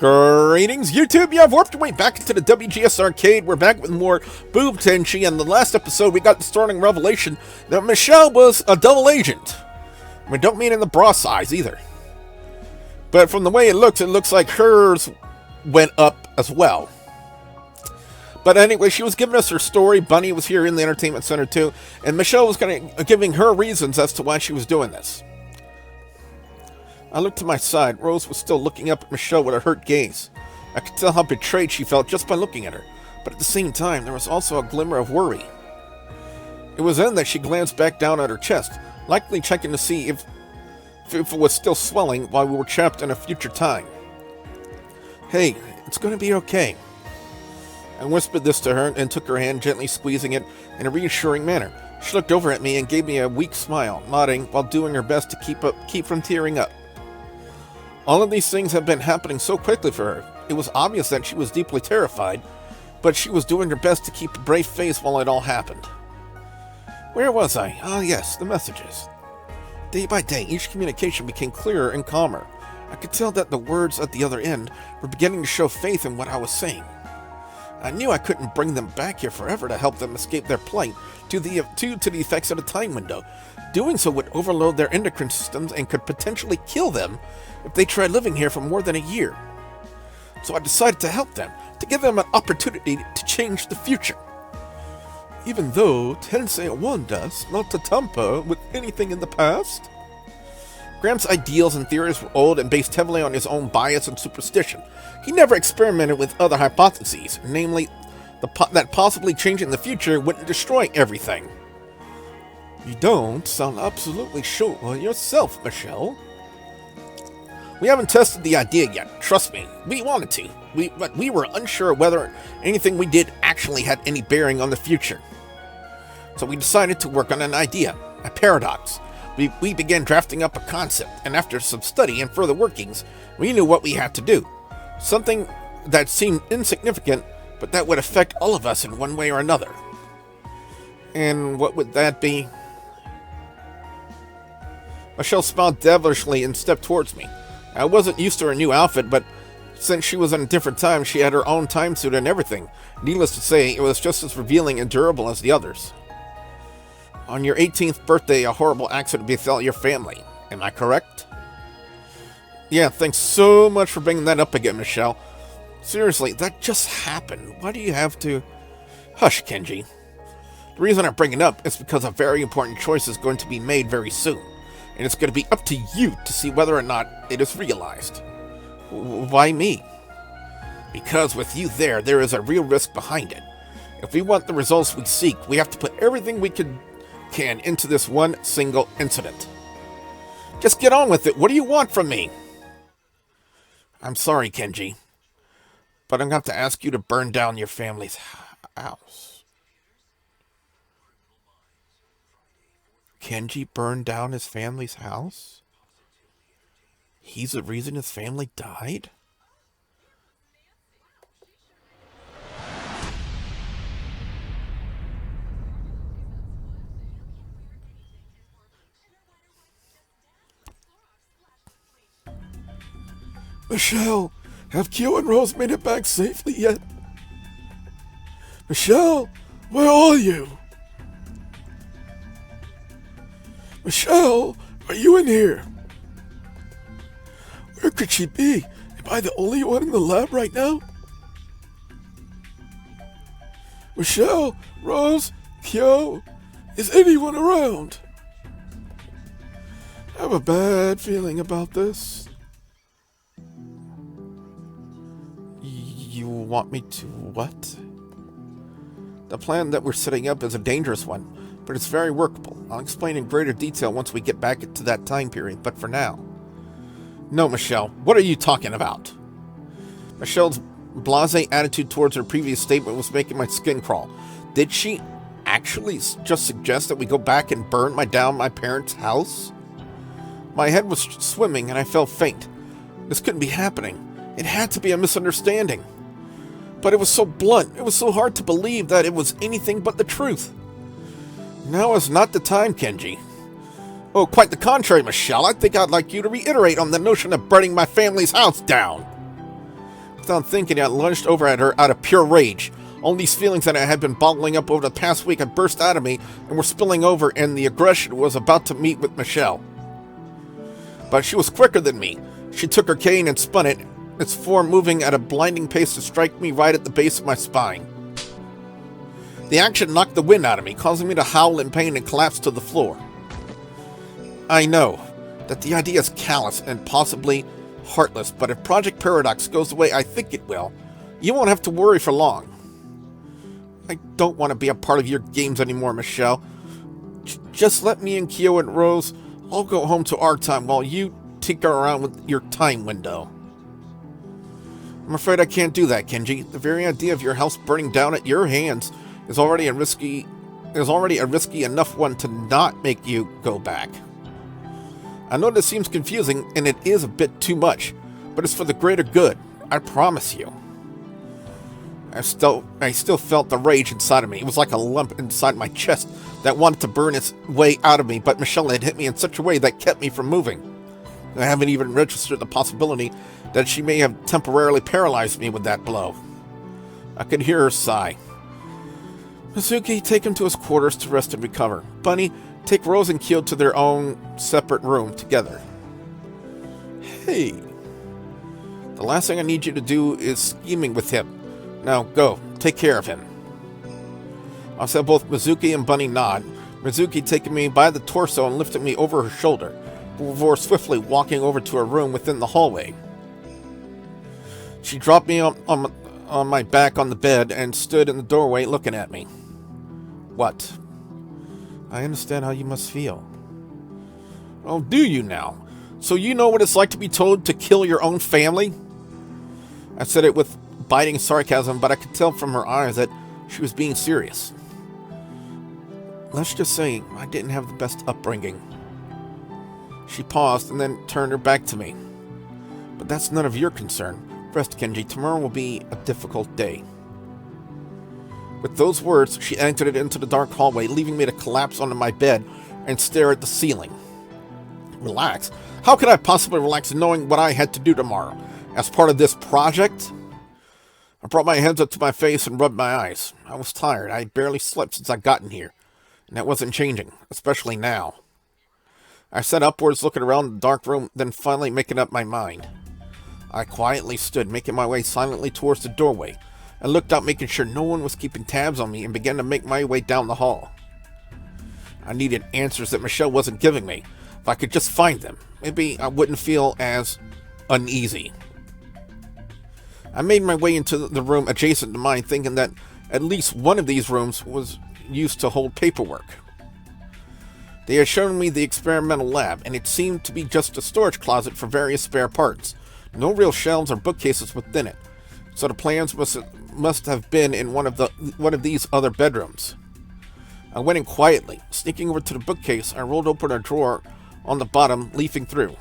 Greetings, YouTube! Yeah, I've warped your way back into the WGS Arcade. We're back with more boobed Tenshi, and the last episode we got the startling revelation that Michelle was a double agent. I mean, don't mean in the bra size either. But from the way it looks like hers went up as well. But anyway, she was giving us her story. Bunny was here in the entertainment center too, and Michelle was giving her reasons as to why she was doing this. I looked to my side. Rose was still looking up at Michelle with a hurt gaze. I could tell how betrayed she felt just by looking at her, but at the same time, there was also a glimmer of worry. It was then that she glanced back down at her chest, likely checking to see if it was still swelling while we were trapped in a future time. "Hey, it's going to be okay." I whispered this to her and took her hand, gently squeezing it in a reassuring manner. She looked over at me and gave me a weak smile, nodding while doing her best to keep from tearing up. All of these things have been happening so quickly for her. It was obvious that she was deeply terrified, but she was doing her best to keep a brave face while it all happened. Where was I? Ah, yes, the messages. Day by day, each communication became clearer and calmer. I could tell that the words at the other end were beginning to show faith in what I was saying. I knew I couldn't bring them back here forever to help them escape their plight to the effects of the time window. Doing so would overload their endocrine systems and could potentially kill them if they tried living here for more than a year. So I decided to help them, to give them an opportunity to change the future. Even though Tensei warned us not to tamper with anything in the past. Graham's ideals and theories were old and based heavily on his own bias and superstition. He never experimented with other hypotheses, namely that possibly changing the future wouldn't destroy everything. You don't sound absolutely sure yourself, Michelle. We haven't tested the idea yet, trust me. We wanted to, but we were unsure whether anything we did actually had any bearing on the future. So we decided to work on an idea, a paradox. We began drafting up a concept, and after some study and further workings, we knew what we had to do. Something that seemed insignificant, but that would affect all of us in one way or another. And what would that be? Michelle smiled devilishly and stepped towards me. I wasn't used to her new outfit, but since she was in a different time, she had her own time suit and everything. Needless to say, it was just as revealing and durable as the others. On your 18th birthday, a horrible accident befell your family. Am I correct? Yeah, thanks so much for bringing that up again, Michelle. Seriously, that just happened. Why do you have to... Hush, Kenji. The reason I bring it up is because a very important choice is going to be made very soon. And it's going to be up to you to see whether or not it is realized. Why me? Because with you there is a real risk behind it. If we want the results we seek, we have to put everything we can into this one single incident. Just get on with it. What do you want from me? I'm sorry, Kenji, but I'm going to have to ask you to burn down your family's house. Kenji burned down his family's house? He's the reason his family died? Michelle, have Kyo and Rose made it back safely yet? Michelle, where are you? Michelle, are you in here? Where could she be? Am I the only one in the lab right now? Michelle, Rose, Kyo, is anyone around? I have a bad feeling about this. You want me to what? The plan that we're setting up is a dangerous one, but it's very workable. I'll explain in greater detail once we get back to that time period, but for now. No, Michelle, what are you talking about? Michelle's blasé attitude towards her previous statement was making my skin crawl. Did she actually just suggest that we go back and burn down my parents' house? My head was swimming and I felt faint. This couldn't be happening. It had to be a misunderstanding. But it was so blunt, it was so hard to believe that it was anything but the truth. Now is not the time, Kenji. Oh, quite the contrary, Michelle. I think I'd like you to reiterate on the notion of burning my family's house down. Without thinking, I lunged over at her out of pure rage. All these feelings that I had been bottling up over the past week had burst out of me and were spilling over, and the aggression was about to meet with Michelle. But she was quicker than me. She took her cane and spun it, its form moving at a blinding pace to strike me right at the base of my spine. The action knocked the wind out of me, causing me to howl in pain and collapse to the floor. I know that the idea is callous and possibly heartless, but if Project Paradox goes the way I think it will, you won't have to worry for long. I don't want to be a part of your games anymore, Michelle. Just let me and Kyo and Rose all go home to our time while you tinker around with your time window. I'm afraid I can't do that, Kenji. The very idea of your house burning down at your hands is already a risky enough one to not make you go back. I know this seems confusing, and it is a bit too much, but it's for the greater good. I promise you. I still felt the rage inside of me. It was like a lump inside my chest that wanted to burn its way out of me, but Michelle had hit me in such a way that kept me from moving. I haven't even registered the possibility that she may have temporarily paralyzed me with that blow. I could hear her sigh. MIzuki, take him to his quarters to rest and recover. Bunny, take Rose and Kyo to their own separate room together. Hey. The last thing I need you to do is scheming with him. Now go, take care of him. I saw both MIzuki and Bunny nod, MIzuki taking me by the torso and lifting me over her shoulder, before swiftly walking over to her room within the hallway. She dropped me on my back on the bed and stood in the doorway looking at me. What? I understand how you must feel. Oh, do you now? So you know what it's like to be told to kill your own family? I said it with biting sarcasm, but I could tell from her eyes that she was being serious. Let's just say I didn't have the best upbringing. She paused and then turned her back to me. But that's none of your concern. Rest, Kenji. Tomorrow will be a difficult day. With those words, she exited into the dark hallway, leaving me to collapse onto my bed and stare at the ceiling. Relax? How could I possibly relax knowing what I had to do tomorrow? As part of this project? I brought my hands up to my face and rubbed my eyes. I was tired. I had barely slept since I'd gotten here. And that wasn't changing, especially now. I sat upwards, looking around the dark room, then finally making up my mind. I quietly stood, making my way silently towards the doorway. I looked out, making sure no one was keeping tabs on me, and began to make my way down the hall. I needed answers that Michelle wasn't giving me. If I could just find them, maybe I wouldn't feel as uneasy. I made my way into the room adjacent to mine, thinking that at least one of these rooms was used to hold paperwork. They had shown me the experimental lab, and it seemed to be just a storage closet for various spare parts. No real shelves or bookcases within it, so the plans must have been in one of these other bedrooms. I went in quietly. Sneaking over to the bookcase, I rolled open a drawer on the bottom, leafing through.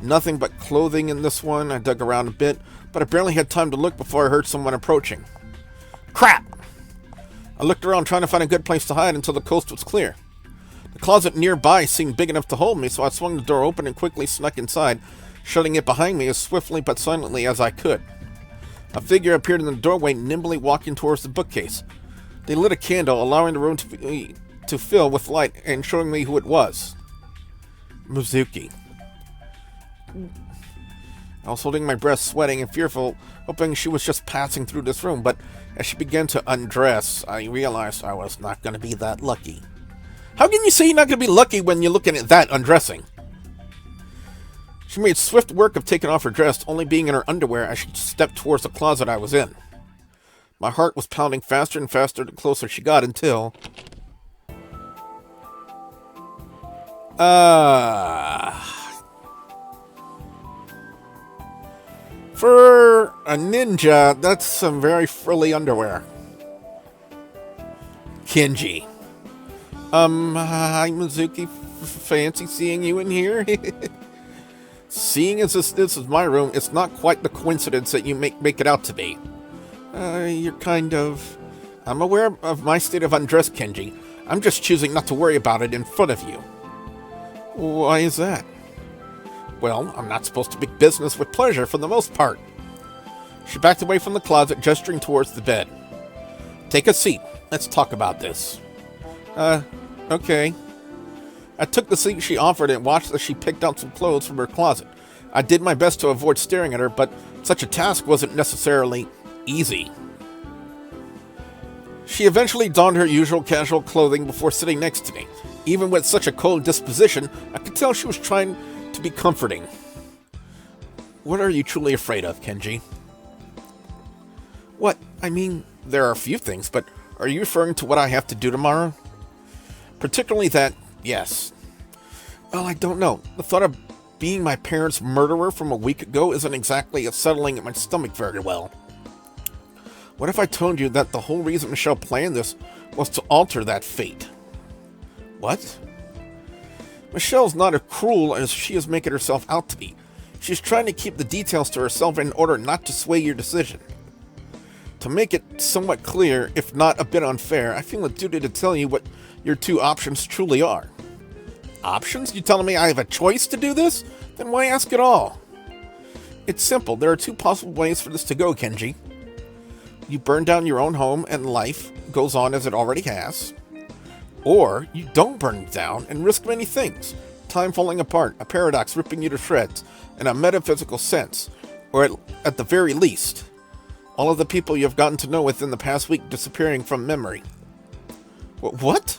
Nothing but clothing in this one. I dug around a bit, but I barely had time to look before I heard someone approaching. Crap! I looked around trying to find a good place to hide until the coast was clear. The closet nearby seemed big enough to hold me, so I swung the door open and quickly snuck inside, shutting it behind me as swiftly but silently as I could. A figure appeared in the doorway, nimbly walking towards the bookcase. They lit a candle, allowing the room to fill with light and showing me who it was. MIzuki. I was holding my breath, sweating and fearful, hoping she was just passing through this room, but as she began to undress, I realized I was not going to be that lucky. How can you say you're not going to be lucky when you're looking at that undressing? She made swift work of taking off her dress, only being in her underwear as she stepped towards the closet I was in. My heart was pounding faster and faster the closer she got until... For a ninja, that's some very frilly underwear. Kenji. Hi MIzuki, fancy seeing you in here. Seeing as this is my room, it's not quite the coincidence that you make it out to be. You're kind of... I'm aware of my state of undress, Kenji. I'm just choosing not to worry about it in front of you. Why is that? Well, I'm not supposed to make business with pleasure for the most part. She backed away from the closet, gesturing towards the bed. Take a seat. Let's talk about this. Okay. I took the seat she offered and watched as she picked out some clothes from her closet. I did my best to avoid staring at her, but such a task wasn't necessarily easy. She eventually donned her usual casual clothing before sitting next to me. Even with such a cold disposition, I could tell she was trying to be comforting. What are you truly afraid of, Kenji? What? I mean, there are a few things, but are you referring to what I have to do tomorrow? Particularly that, yes. Well, I don't know. The thought of being my parents' murderer from a week ago isn't exactly settling in my stomach very well. What if I told you that the whole reason Michelle planned this was to alter that fate? What? Michelle's not as cruel as she is making herself out to be. She's trying to keep the details to herself in order not to sway your decision. To make it somewhat clear, if not a bit unfair, I feel a duty to tell you what your two options truly are. Options? You telling me I have a choice to do this? Then why ask at all? It's simple. There are two possible ways for this to go, Kenji. You burn down your own home and life goes on as it already has. Or you don't burn it down and risk many things. Time falling apart, a paradox ripping you to shreds, in a metaphysical sense, or at the very least, all of the people you have gotten to know within the past week disappearing from memory. What?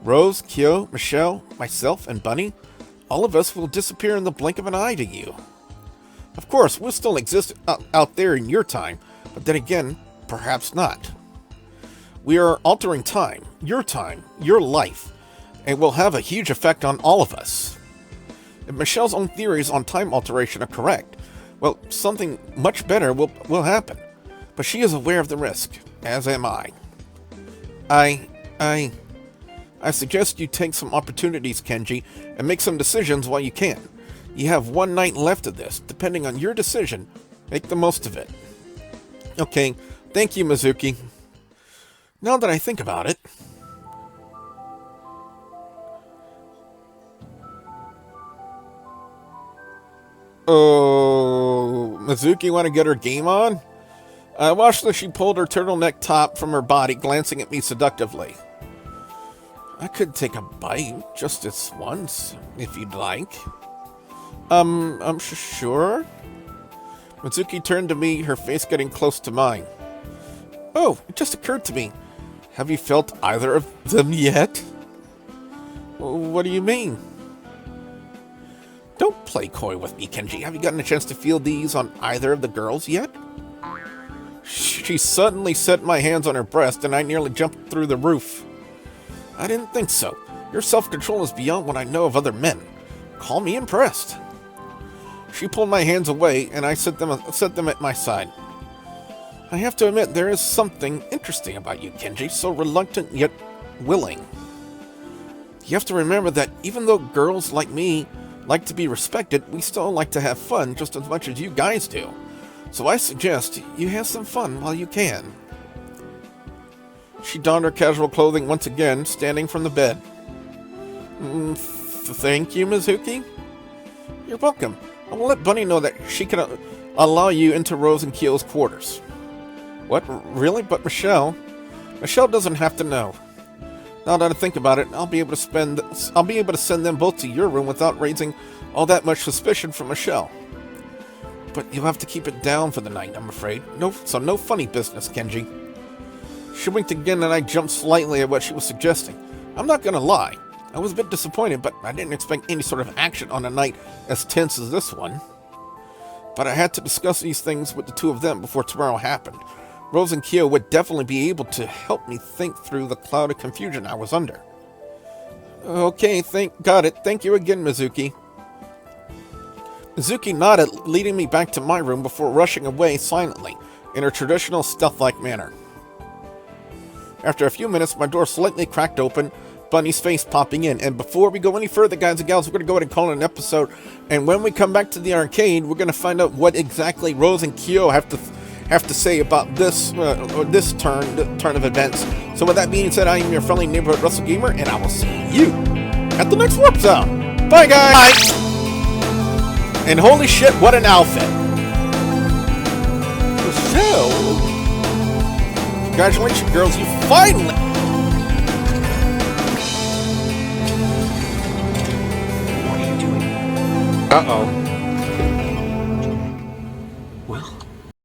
Rose, Kyo, Michelle, myself, and Bunny, all of us will disappear in the blink of an eye to you. Of course, we'll still exist out there in your time, but then again, perhaps not. We are altering time, your life, and will have a huge effect on all of us. If Michelle's own theories on time alteration are correct, well, something much better will happen. But she is aware of the risk, as am I. I suggest you take some opportunities, Kenji, and make some decisions while you can. You have one night left of this. Depending on your decision, make the most of it. Okay, thank you, MIzuki. Now that I think about it... Oh, MIzuki want to get her game on? I watched as she pulled her turtleneck top from her body, glancing at me seductively. I could take a bite, just this once, if you'd like. I'm sure? MIzuki turned to me, her face getting close to mine. Oh, it just occurred to me. Have you felt either of them yet? What do you mean? Don't play coy with me, Kenji. Have you gotten a chance to feel these on either of the girls yet? She suddenly set my hands on her breast, and I nearly jumped through the roof. I didn't think so. Your self-control is beyond what I know of other men. Call me impressed. She pulled my hands away, and I set them at my side. I have to admit, there is something interesting about you, Kenji, so reluctant yet willing. You have to remember that even though girls like me like to be respected, we still like to have fun just as much as you guys do. So I suggest you have some fun while you can. She donned her casual clothing once again, standing from the bed. Thank you, MIzuki. You're welcome. I will let Bunny know that she can allow you into Rose and Kyo's quarters. What? Really? But Michelle? Michelle doesn't have to know. Now that I think about it, I'll be able to send them both to your room without raising all that much suspicion from Michelle. But you'll have to keep it down for the night, I'm afraid. No funny business, Kenji. She winked again, and I jumped slightly at what she was suggesting. I'm not gonna lie. I was a bit disappointed, but I didn't expect any sort of action on a night as tense as this one. But I had to discuss these things with the two of them before tomorrow happened. Rose and Kyo would definitely be able to help me think through the cloud of confusion I was under. Okay, got it. Thank you again, MIzuki. MIzuki nodded, leading me back to my room before rushing away silently, in her traditional stealth-like manner. After a few minutes, my door slightly cracked open, Bunny's face popping in. And before we go any further, guys and gals, we're going to go ahead and call it an episode. And when we come back to the arcade, we're going to find out what exactly Rose and Kyo have to say about this turn of events. So with that being said, I am your friendly neighborhood Wrestlegamer, and I will see you at the next Warp Zone. Bye, guys! Bye. And holy shit, what an outfit! Congratulations, girls, you finally... Uh-oh.